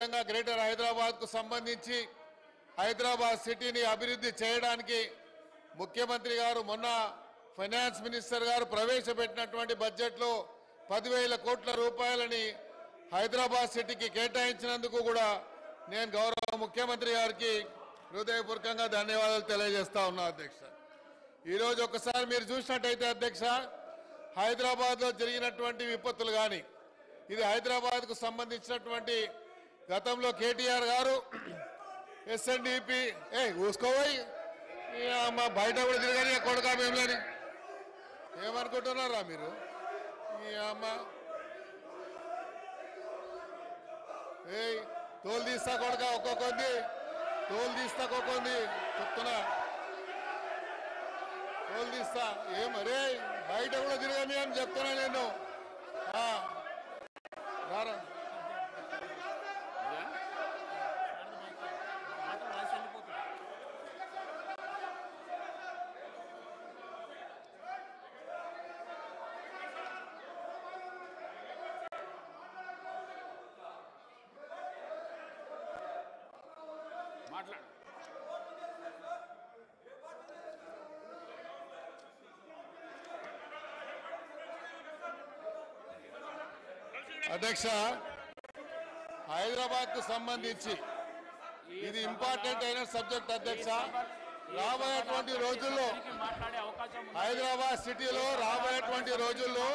Greater Hyderabad కు సంబంధించి హైదరాబాద్ సిటీని అభివృద్ధి చేయడానికి ముఖ్యమంత్రి గారు మొన్న ఫైనాన్స్ మినిస్టర్ గారు ప్రవేశపెట్టినటువంటి బడ్జెట్లో 10,000 కోట్ల రూపాయలని హైదరాబాద్ సిటీకి కేటాయించినందుకు కూడా నేను గౌరవ ముఖ్యమంత్రి గారికి హృదయపూర్వకంగా ధన్యవాదాలు తెలియజేస్తా ఉన్నా అధ్యక్ష. ఈరోజు ఒకసారి మీరు చూసినట్టయితే అధ్యక్ష, హైదరాబాద్లో జరిగినటువంటి విపత్తులు కానీ, ఇది హైదరాబాద్కు సంబంధించినటువంటి గతంలో కేటీఆర్ గారు ఎస్ఎన్డిపి ఊసుకోపోయి మా బయట కూడా తిరగని కొడుకా మేములని ఏమనుకుంటున్నారా మీరు? ఈ అమ్మ తోలు తీస్తా కొడుక ఒక్కొక్కంది తోలు తీస్తా ఒక్కొక్కంది చెప్తున్నా, తోలు తీస్తా ఏమరే బయట కూడా తిరగని అని చెప్తున్నా నేను. రారా అధ్యక్ష, హైదరాబాద్ కు సంబంధించి ఇది ఇంపార్టెంట్ అయిన సబ్జెక్ట్ అధ్యక్ష. రాబోయేటువంటి రోజుల్లో హైదరాబాద్ సిటీలో రాబోయేటువంటి రోజుల్లో